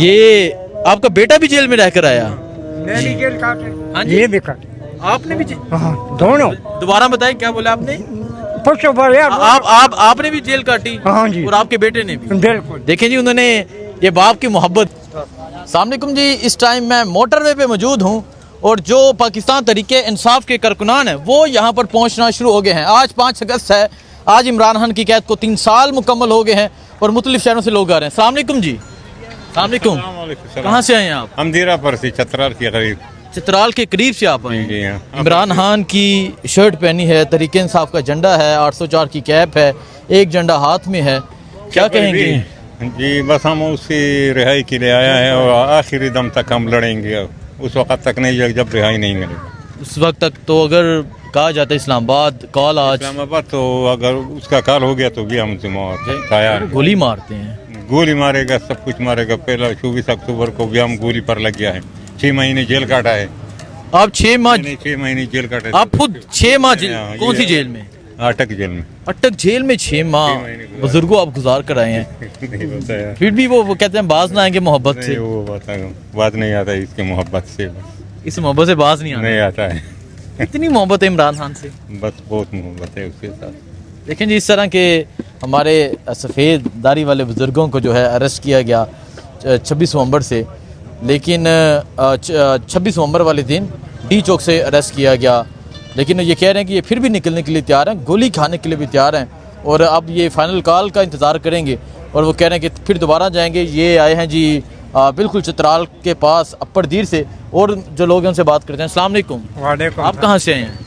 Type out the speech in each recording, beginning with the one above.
ये आपका बेटा भी जेल में रहकर आया? मैं भी जेल काटे, हाँ जी, ये भी काटे, आपने भी हाँ दोनों। दोबारा बताएं क्या बोला आपने? पूछो पर यार। आपने भी जेल काटी? हाँ जी, और आपके बेटे ने भी? बिल्कुल। देखें जी, उन्होंने ये बाप की मोहब्बत। अस्सलामुअलैकुम जी, इस टाइम मैं मोटरवे पे मौजूद हूँ और जो पाकिस्तान तरीके इंसाफ के कारकुनान हैं वो यहाँ पर पहुँचना शुरू हो गए हैं। आज 5 अगस्त है, आज इमरान खान की कैद को 3 साल मुकम्मल हो गए हैं और मुख्तलिफ शहरों से लोग आ रहे हैं। अस्सलामुअलैकुम जी। अस्सलामुअलैकुम। कहाँ से आए हैं आप? हम दीरा पर से, चतराल के करीब। चित्राल के करीब से आप आए हैं। जी हाँ। इमरान खान की शर्ट पहनी है, तरीके इंसाफ का झंडा है, 804 की कैप है, एक झंडा हाथ में है, क्या कहेंगे? जी बस हम उसकी रिहाई के लिए आया है और आखिरी दम तक हम लड़ेंगे। उस वक्त तक नहीं जब रिहाई नहीं मिलेगी। उस वक्त तक तो अगर कहा जाता है इस्लामाबाद कॉल, आज इस्लामाबाद तो अगर उसका कॉल हो गया तो भी हम तैयार। गोली मारते हैं, गोली मारेगा, सब कुछ मारेगा। पहला 24 अक्टूबर को भी हम गोली पर लग गया है। 6 महीने जेल काटा है। आप 6 माह? 6 महीने जेल काटे। आप खुद 6 माह जेल? हाँ, कौन सी जेल में? अटक जेल में। अटक जेल में 6 माह बुजुर्गों आप गुजार कर आए हैं। नहीं बताया। फिर भी वो कहते हैं बाज ना आएंगे मोहब्बत से। वो बात नहीं आता है इसकी मोहब्बत से। इस मोहब्बत से बाज नहीं नहीं आता है। इतनी मोहब्बत है इमरान खान से? बस बहुत मोहब्बत है उसके साथ। देखें जी, इस तरह के हमारे सफ़ेद दाढ़ी वाले बुज़ुर्गों को जो है अरेस्ट किया गया 26 नवंबर से, लेकिन 26 नवंबर वाले दिन डी चौक से अरेस्ट किया गया। लेकिन ये कह रहे हैं कि ये फिर भी निकलने के लिए तैयार हैं, गोली खाने के लिए भी तैयार हैं और अब ये फाइनल कॉल का इंतज़ार करेंगे। और वो कह रहे हैं कि फिर दोबारा जाएंगे। ये आए हैं जी बिल्कुल चित्राल के पास अपर दीर से, और जो लोग हैं उनसे बात करते हैं। अस्सलाम वालेकुम। वालेकुम। आप कहाँ से आए हैं?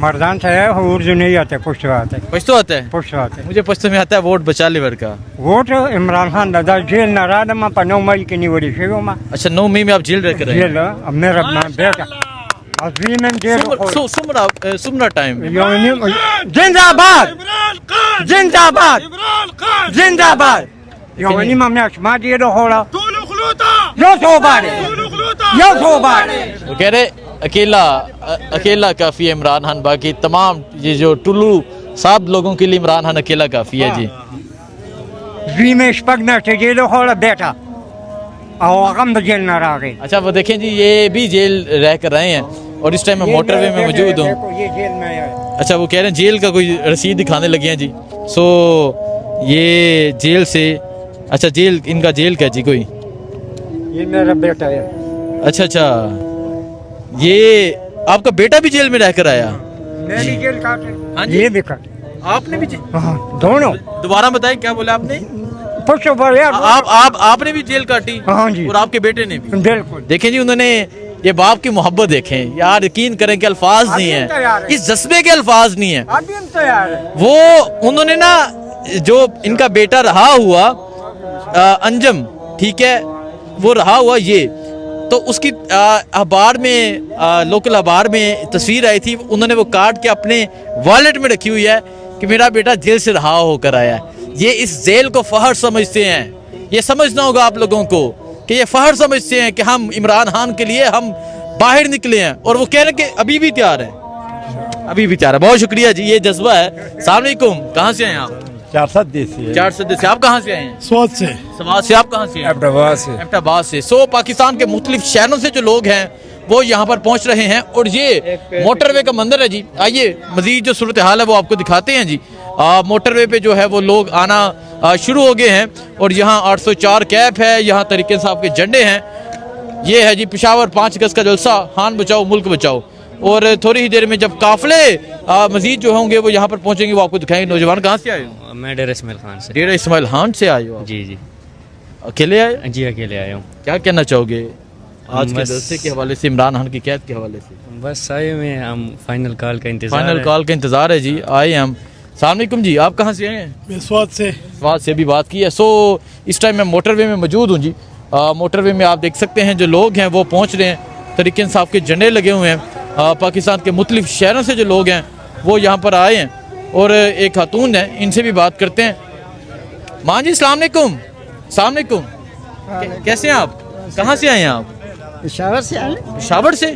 मर्दान से है, उर्दू नहीं आते, पुष्ट आते। पश्तो आता है? पुष्ट आते। मुझे पश्तो में आता है वोट बचा लेवर का। वोट इमरान खान दादा जेल न रहा मैं 9 मई की निवड़ी शुरू में। अच्छा, 9 मई में आप जेल रह कर रहे हैं? जेल अब मेरा बेटा अजीम जेल। सुमरा टाइम। जिंदाबाद जिंदाबाद जिंदाबाद। योनी मम्मी अशमा दिए दो होला यो तो बारे यो तो बारे। वो कह रहे अकेला काफी है इमरान खान, बाकी तमाम ये जो टुल्लू साहब लोगों के लिए इमरान खान अकेला काफी है जी। जी में स्पगना से जेल होला बेटा और हम तो जेल न रह गए। अच्छा, वो देखें जी, ये भी जेल रह कर रहे हैं और इस टाइम मैं मोटरवे में मौजूद हूँ। ये जेल में है। अच्छा, वो कह रहे हैं जेल का कोई रसीद दिखाने लगे हैं जी। सो ये जेल से, अच्छा जेल, इनका जेल क्या जी? कोई ये मेरा बेटा है। अच्छा अच्छा, ये आपका बेटा भी जेल में रहकर आया? मैं भी जेल काटे, हाँ जी, ये भी काटे, आपने भी हाँ दोनों। दोबारा बताएं क्या बोला आपने? पूछो पर यार। आपने भी जेल काटी? हाँ जी, और आपके बेटे ने भी? बिल्कुल। देखें जी, उन्होंने ये बाप की मोहब्बत देखें यार, यकीन करें कि अल्फाज नहीं है, इस जज्बे के अल्फाज नहीं है। वो उन्होंने ना, जो इनका बेटा रहा हुआ अंजम, ठीक है, वो रहा हुआ ये, तो उसकी अखबार में, लोकल अखबार में तस्वीर आई थी, उन्होंने वो काट के अपने वॉलेट में रखी हुई है कि मेरा बेटा जेल से रहा होकर आया है। ये इस जेल को फहर समझते हैं। ये समझना होगा आप लोगों को कि ये फहर समझते हैं कि हम इमरान खान के लिए हम बाहर निकले हैं, और वो कह रहे हैं कि अभी भी तैयार है, अभी भी तैयार है। बहुत शुक्रिया जी, ये जज्बा है। अस्सलाम वालेकुम। कहाँ से हैं आप? 4 से। आप कहाँ से आए हैं? स्वाद से। समाज से। आप कहाँ से हैं? एबटाबाद से। सो पाकिस्तान के मुख्तलिफ शहरों से जो लोग हैं वो यहाँ पर पहुँच रहे हैं और ये मोटरवे का मंदिर है जी। आइए मजीद जो सूरत हाल है वो आपको दिखाते हैं जी। मोटरवे पे जो है वो लोग आना शुरू हो गए हैं और यहाँ 804 कैप है, यहाँ तरीके साहब के झंडे हैं। ये है जी पेशावर 5 अगस्त का जलसा, खान बचाओ मुल्क बचाओ। और थोड़ी ही देर में जब काफिले मजीद जो होंगे वो यहाँ पर पहुँचेंगे, वो आपको दिखाएंगे। नौजवान कहाँ से आए हो? मैं डेरा इस्माइल खान से। डेरा इस्माइल खान से आए हो? जी जी। अकेले आए? जी अकेले आया हूँ। क्या कहना चाहोगे आज के बस- जलसे के हवाले से, इमरान खान की कैद के हवाले से? बस आए में हम फाइनल कॉल का इंतजार फाइनल है। कॉल का इंतजार है जी, आए हम। अस्सलाम वालेकुम जी, आप कहाँ से आए हैं? मैं स्वाद से। स्वाद से भी बात की है। सो इस टाइम मैं मोटरवे में मौजूद हूँ जी। मोटरवे में आप देख सकते हैं जो लोग हैं वो पहुँच रहे हैं, तरीके इंसाफ के झंडे लगे हुए हैं। पाकिस्तान के मुख्तलिफ शहरों से जो लोग हैं वो यहाँ पर आए हैं और एक खातून है, इनसे भी बात करते हैं। माँ जी अस्सलाम वालेकुम। अस्सलाम वालेकुम, कैसे हैं आप? कहाँ से आए हैं आप? पेशावर से आए। पेशावर से?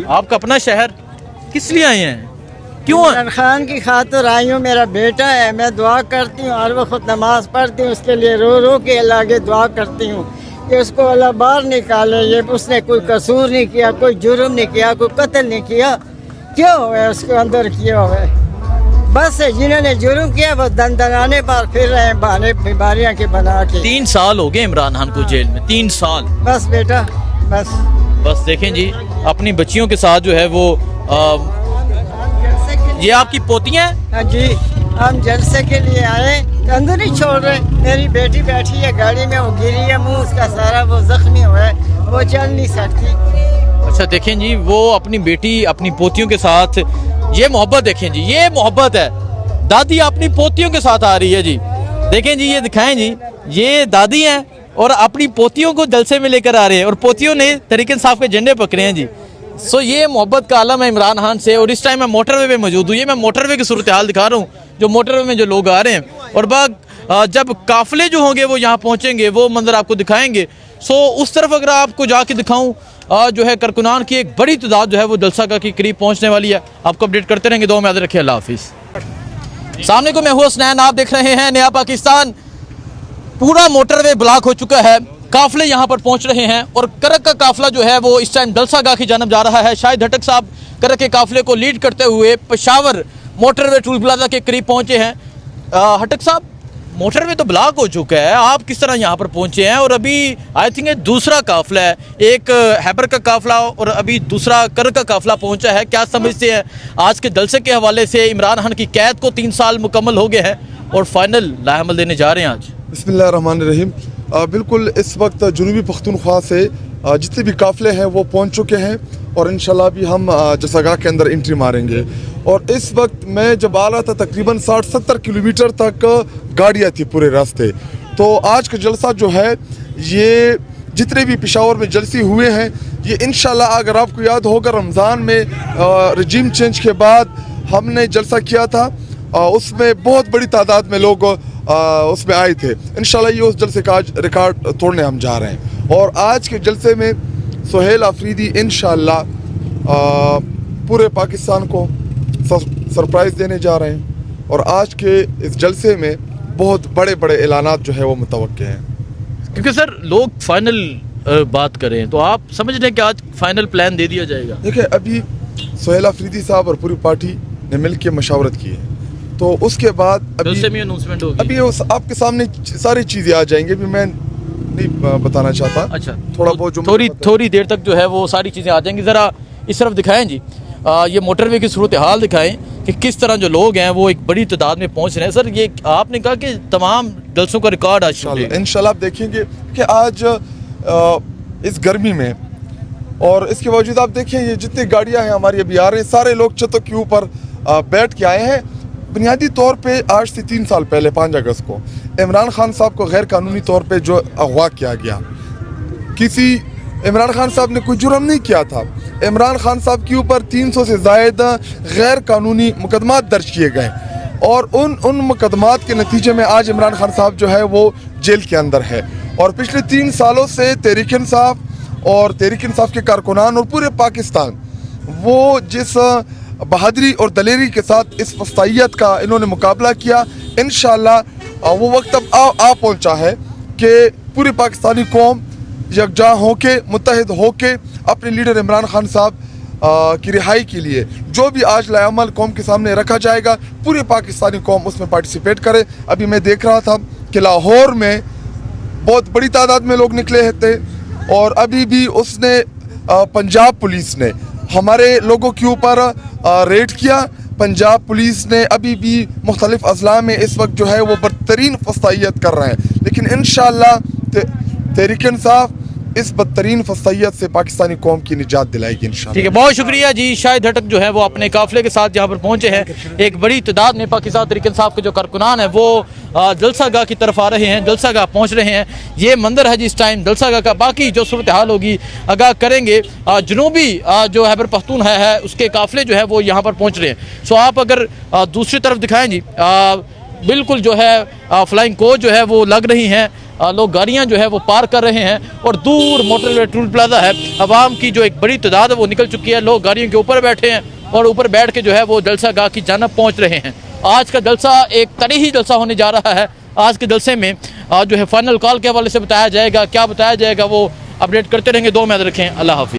आपका अपना शहर, किस लिए आए हैं? क्यों? इमरान खान की खातिर आई हूँ, मेरा बेटा है, मैं दुआ करती हूँ, हर वक्त नमाज पढ़ती हूँ, उसके लिए रो रो के अल्लाह के दुआ करती हूँ कि उसको अल्लाह बाहर निकाले। ये उसने कोई कसूर नहीं किया, कोई जुर्म नहीं किया, कोई कत्ल नहीं किया, क्यों हुआ उसको अंदर किया हुआ है? बस जिन्होंने जुर्म किया वो दंदनाने पर फिर रहे हैं, बहाने बीमारियाँ के बना के। 3 साल हो गए इमरान खान को जेल में, 3 साल। बस बेटा बस देखें जी, अपनी बच्चियों के साथ जो है वो ये आपकी पोतियां हैं? हाँ जी, हम जलसे के लिए आए, अंदर नहीं छोड़ रहे। मेरी बेटी बैठी है गाड़ी में, वो गिरी है, मुंह उसका सारा वो जख्मी हुआ है, वो चल नहीं सकती। अच्छा देखें जी, वो अपनी बेटी अपनी पोतियों के साथ, ये मोहब्बत देखें जी, ये मोहब्बत है। दादी अपनी पोतियों के साथ आ रही है जी, देखें जी, ये दिखाएं जी, ये दादी हैं और अपनी पोतियों को जलसे में लेकर आ रहे हैं और पोतियों ने तहरीक इंसाफ के झंडे पकड़े हैं जी। सो ये मोहब्बत का आलम है इमरान खान से। और इस टाइम मैं मोटरवे पे मौजूद हूँ, ये मैं मोटरवे की सूरत हाल दिखा रहा हूँ, जो मोटरवे में जो लोग आ रहे हैं। और जब काफिले जो होंगे वो यहाँ पहुँचेंगे, वो मंजर आपको दिखाएंगे। सो उस तरफ अगर आपको जाके दिखाऊँ, जो है कारकुनान की एक बड़ी तादाद जो है वो जलसागाह के करीब पहुँचने वाली है। आपको अपडेट करते रहेंगे, दुआ में याद रखिए, अल्लाह हाफिज़। सामने को मैं हूँ हसनैन, आप देख रहे हैं नया पाकिस्तान। पूरा मोटरवे ब्लॉक हो चुका है, काफिले यहाँ पर पहुँच रहे हैं और करक का काफिला जो है वो इस टाइम जलसागाह की जानब जा रहा है। शाहिद हटक साहब करक के काफिले को लीड करते हुए पेशावर मोटरवे टूल प्लाजा के करीब पहुँचे हैं। हटक साहब, मोटरवे तो ब्लॉक हो चुका है, आप किस तरह यहाँ पर पहुँचे हैं? और अभी आई थिंक दूसरा काफिला है, एक हैबर का काफिला और अभी दूसरा करक का काफिला पहुँचा है। क्या समझते हैं आज के जलसे के हवाले से? इमरान खान की कैद को 3 साल मुकम्मल हो गए हैं और फाइनल लाहमल देने जा रहे हैं आज। बिस्मिल्लाहिर्रहमानिर्रहीम। बिल्कुल इस वक्त जुनूबी पख्तूनख्वा से जितने भी काफ़िले हैं वो पहुंच चुके हैं और इंशाल्लाह भी हम जलसागाह के अंदर एंट्री मारेंगे। और इस वक्त मैं जब आ रहा था तकरीबन 60-70 किलोमीटर तक गाड़ियाँ थी पूरे रास्ते। तो आज का जलसा जो है, ये जितने भी पेशावर में जलसे हुए हैं, ये इंशाल्लाह, अगर आपको याद होगा रमज़ान में रजीम चेंज के बाद हमने जलसा किया था, उसमें बहुत बड़ी तादाद में लोग उसमें आए थे। इंशाल्लाह ये उस जलसे का आज रिकॉर्ड तोड़ने हम जा रहे हैं। और आज के जलसे में सुहेल आफरीदी इंशाल्लाह पूरे पाकिस्तान को सरप्राइज़ देने जा रहे हैं। और आज के इस जलसे में बहुत बड़े बड़े ऐलानात जो है वो मुतवक्के हैं। क्योंकि सर लोग फाइनल बात करें तो आप समझ रहे हैं कि आज फाइनल प्लान दे दिया जाएगा? देखिए, अभी सुहेल आफरीदी साहब और पूरी पार्टी ने मिल के मशावरत की है, तो उसके बाद अभी अनाउंसमेंट होगी। अभी आपके सामने सारी चीज़ें आ जाएंगी, अभी मैं नहीं बताना चाहता। अच्छा, थोड़ा बहुत जो थोड़ी देर तक जो है वो सारी चीज़ें आ जाएंगी। ज़रा इस तरफ दिखाएं जी, ये मोटरवे की सूरत हाल दिखाएं कि किस तरह जो लोग हैं वो एक बड़ी तादाद में पहुंच रहे हैं। सर, ये आपने कहा कि तमाम जलसों का रिकॉर्ड आज इंशाल्लाह आप देखेंगे कि आज इस गर्मी में, और इसके बावजूद आप देखें ये जितनी गाड़ियां हैं हमारी अभी आ रही हैं, सारे लोग छतों के ऊपर बैठ के आए हैं। बुनियादी तौर पे आज से 3 साल पहले 5 अगस्त को इमरान खान साहब को गैर कानूनी तौर पे जो अगवा किया गया, इमरान खान साहब ने कोई जुर्म नहीं किया था। इमरान खान साहब के ऊपर 300 से ज़्यादा गैर कानूनी मुकदमात दर्ज किए गए और उन मुकदमात के नतीजे में आज इमरान खान साहब जो है वो जेल के अंदर है। और पिछले 3 सालों से तहरीक इंसाफ और तहरीक इंसाफ के कारकुनान और पूरे पाकिस्तान वो जिस बहादुरी और दलेरी के साथ इस वस्तायत का इन्होंने मुकाबला किया, इंशाल्लाह वो वक्त अब आ पहुंचा है कि पूरी पाकिस्तानी कौम यकजा होके, मुत्तहिद होके अपने लीडर इमरान खान साहब की रिहाई के लिए जो भी आज लायामल कौम के सामने रखा जाएगा, पूरी पाकिस्तानी कौम उसमें पार्टिसिपेट करे। अभी मैं देख रहा था कि लाहौर में बहुत बड़ी तादाद में लोग निकले थे और अभी भी उसने पंजाब पुलिस ने हमारे लोगों के ऊपर रेड किया। पंजाब पुलिस ने अभी भी मुख्तलिफ अजला में इस वक्त जो है वो बदतरीन फसाइयत कर रहे हैं, लेकिन इंशाल्लाह तहरीक इंसाफ इस बदतरीन फसाइयत से पाकिस्तानी कौम की निजात दिलाएगी इंशाल्लाह। ठीक है, बहुत शुक्रिया जी। शाहिद हटक जो है वो अपने काफिले के साथ यहाँ पर पहुँचे हैं। एक बड़ी तादाद में पाकिस्तान तहरीक इंसाफ के जो कारकुनान है वो जलसागाह की तरफ आ रहे हैं, जलसागाह पहुँच रहे हैं। ये मंदिर है जिस टाइम जलसागाह का। बाकी जो सूरत हाल होगी आगाह करेंगे। जनूबी जो हैबर पख्तून है उसके काफिले जो है वो यहाँ पर पहुँच रहे हैं। सो आप अगर दूसरी तरफ दिखाएं जी, बिल्कुल जो है फ्लाइंग कोच जो है वो लग रही हैं, लोग गाड़ियां जो है वो पार कर रहे हैं और दूर मोटरवे टूल प्लाजा है, आवाम की जो एक बड़ी तादाद है वो निकल चुकी है। लोग गाड़ियों के ऊपर बैठे हैं और ऊपर बैठ के जो है वो जलसा गाह की जानब पहुँच रहे हैं। आज का जलसा एक तरीही जलसा होने जा रहा है। आज के जलसे में आज जो है फाइनल कॉल के हवाले से बताया जाएगा, क्या बताया जाएगा वो अपडेट करते रहेंगे। दो में याद रखें। अल्लाह हाफिज़।